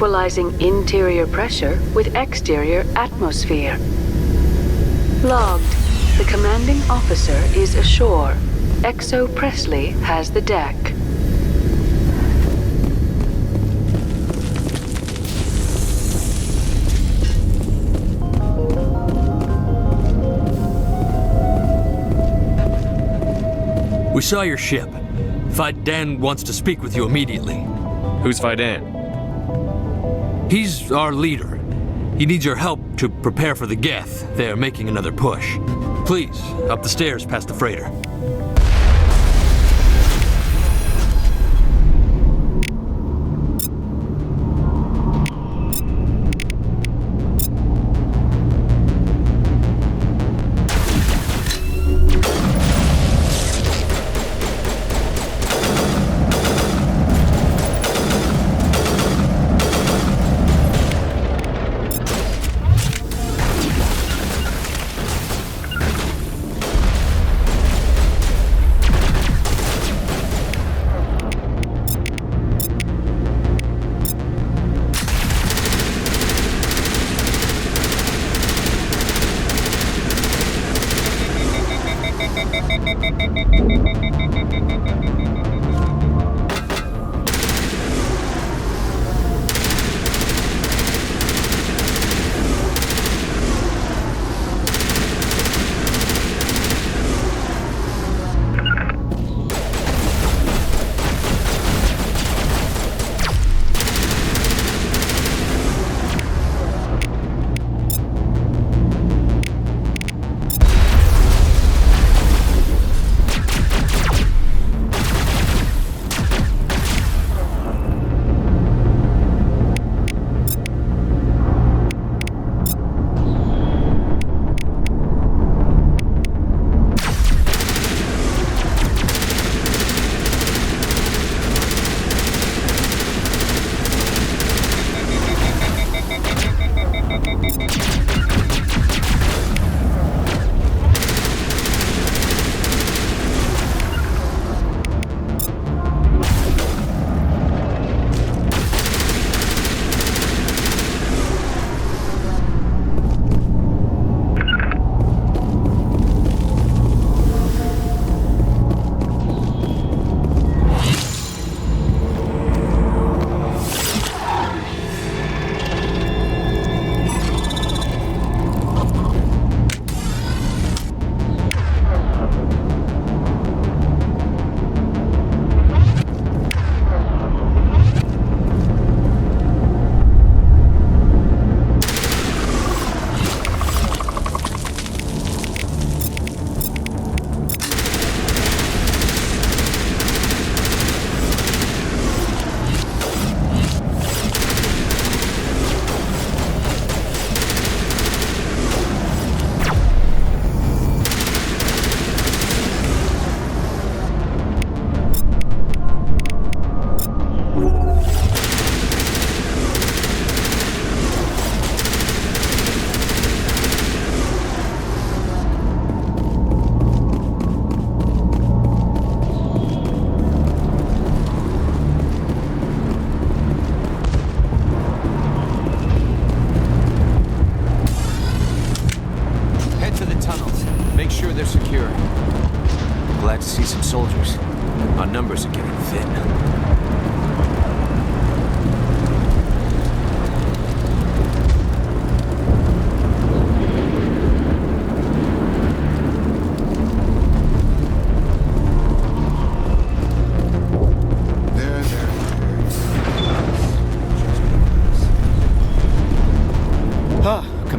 equalizing interior pressure with exterior atmosphere. Logged. The commanding officer is ashore. Exo Presley has the deck. We saw your ship. Fidan wants to speak with you immediately. Who's Fidan? He's our leader. He needs your help to prepare for the Geth. They're making another push. Please, up the stairs past the freighter.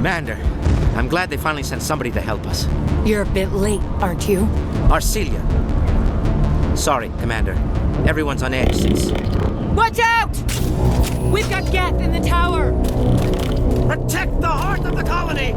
Commander, I'm glad they finally sent somebody to help us. You're a bit late, aren't you? Arcelia. Sorry, Commander. Everyone's on edge since... Watch out! We've got Geth in the tower! Protect the heart of the colony!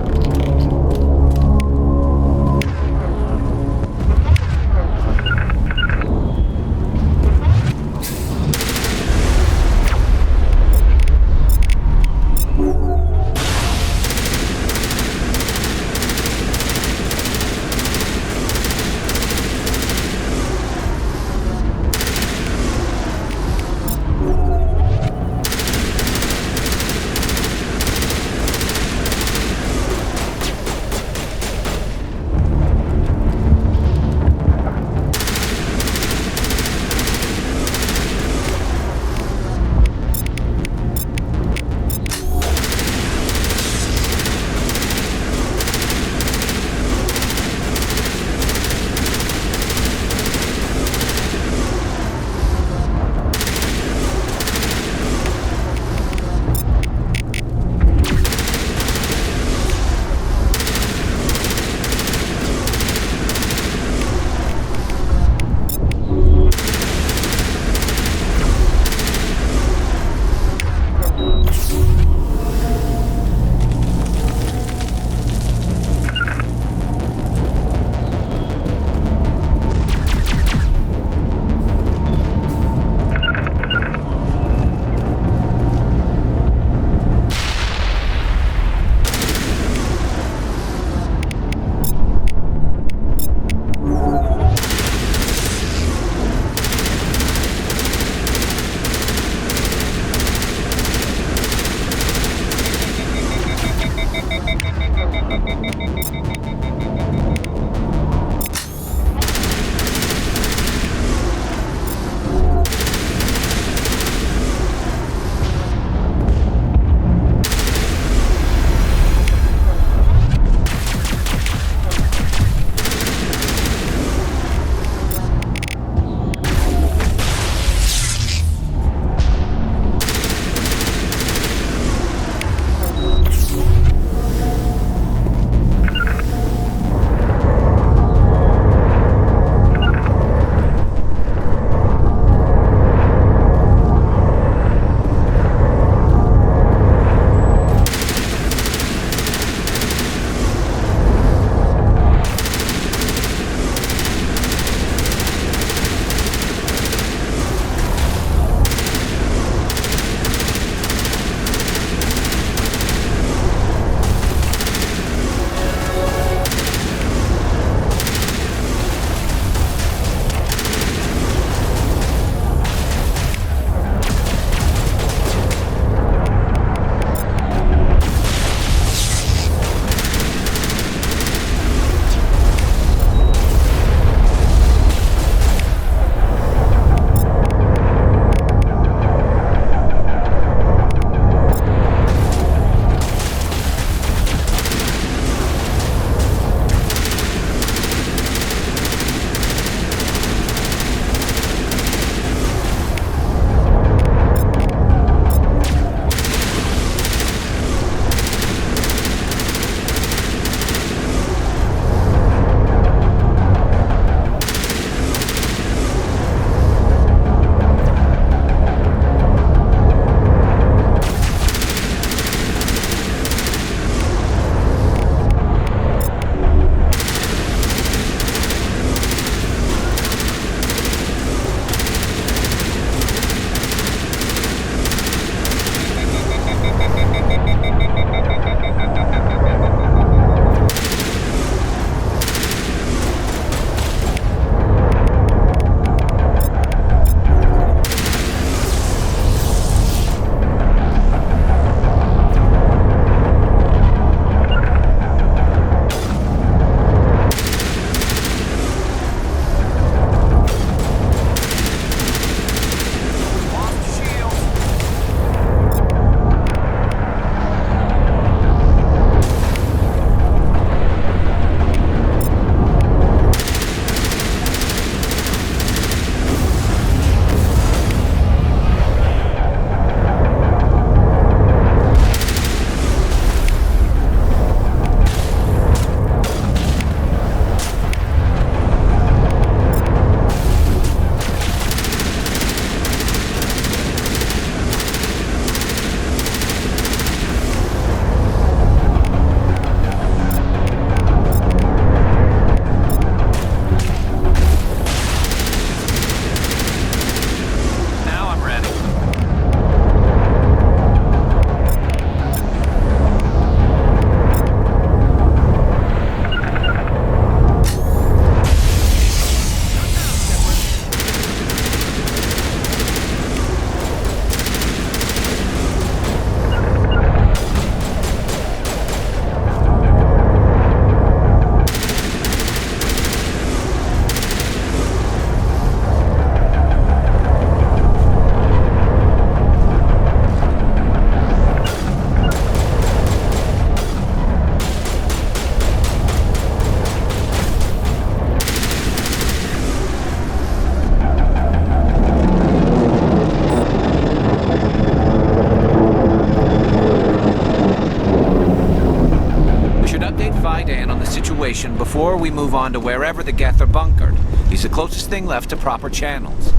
situation before we move on to wherever the Geth are bunkered. He's the closest thing left to proper channels.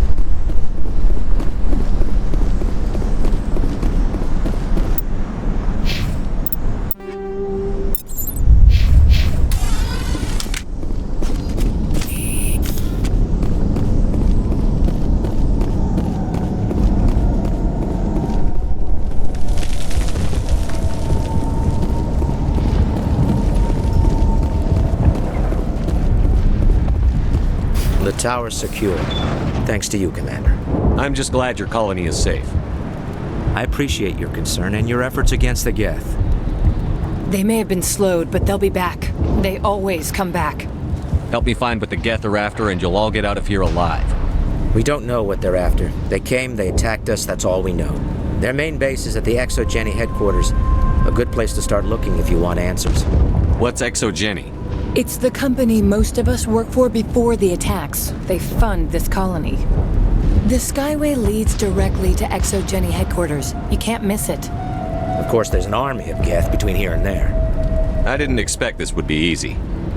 The tower's secure. Thanks to you, Commander. I'm just glad your colony is safe. I appreciate your concern and your efforts against the Geth. They may have been slowed, but they'll be back. They always come back. Help me find what the Geth are after, and you'll all get out of here alive. We don't know what they're after. They came, they attacked us, that's all we know. Their main base is at the ExoGeni headquarters. A good place to start looking if you want answers. What's ExoGeni? It's the company most of us work for before the attacks. They fund this colony. The Skyway leads directly to ExoGeni headquarters. You can't miss it. Of course, there's an army of Geth between here and there. I didn't expect this would be easy.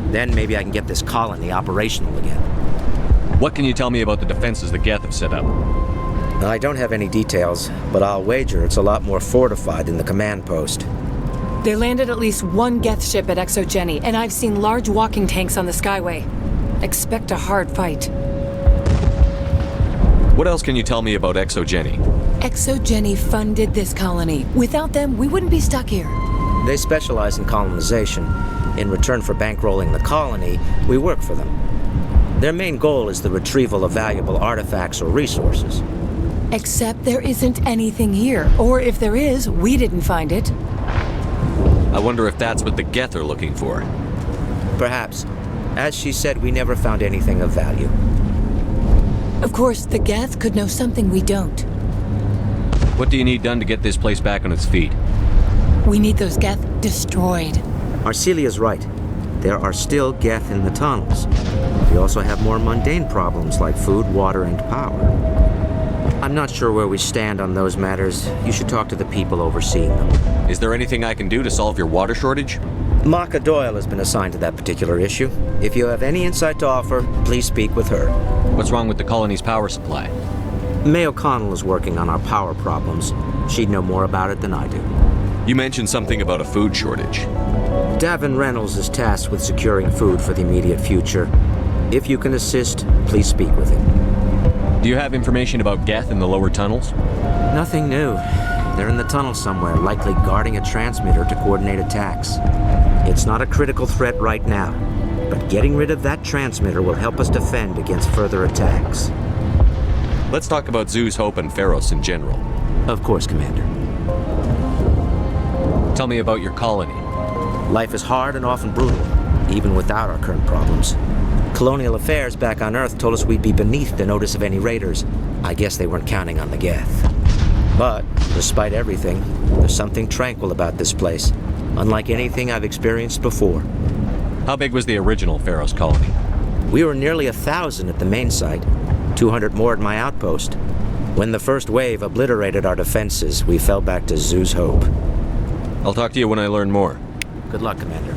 Then maybe I can get this colony operational again. What can you tell me about the defenses the Geth have set up? I don't have any details, but I'll wager it's a lot more fortified than the command post. They landed at least one Geth ship at ExoGeni, and I've seen large walking tanks on the Skyway. Expect a hard fight. What else can you tell me about ExoGeni? ExoGeni funded this colony. Without them, we wouldn't be stuck here. They specialize in colonization. In return for bankrolling the colony, we work for them. Their main goal is the retrieval of valuable artifacts or resources. Except there isn't anything here. Or if there is, we didn't find it. I wonder if that's what the Geth are looking for. Perhaps. As she said, we never found anything of value. Of course, the Geth could know something we don't. What do you need done to get this place back on its feet? We need those Geth destroyed. Arcelia's right. There are still Geth in the tunnels. We also have more mundane problems like food, water, and power. I'm not sure where we stand on those matters. You should talk to the people overseeing them. Is there anything I can do to solve your water shortage? Maka Doyle has been assigned to that particular issue. If you have any insight to offer, please speak with her. What's wrong with the colony's power supply? May O'Connell is working on our power problems. She'd know more about it than I do. You mentioned something about a food shortage. Davin Reynolds is tasked with securing food for the immediate future. If you can assist, please speak with him. Do you have information about Geth in the lower tunnels? Nothing new. They're in the tunnel somewhere, likely guarding a transmitter to coordinate attacks. It's not a critical threat right now, but getting rid of that transmitter will help us defend against further attacks. Let's talk about Zeus, Hope, and Feros in general. Of course, Commander. Tell me about your colony. Life is hard and often brutal, even without our current problems. Colonial affairs back on Earth told us we'd be beneath the notice of any raiders. I guess they weren't counting on the Geth. But, despite everything, there's something tranquil about this place, unlike anything I've experienced before. How big was the original Feros colony? We were nearly 1,000 at the main site, 200 more at my outpost. When the first wave obliterated our defenses, we fell back to Zeus' Hope. I'll talk to you when I learn more. Good luck, Commander.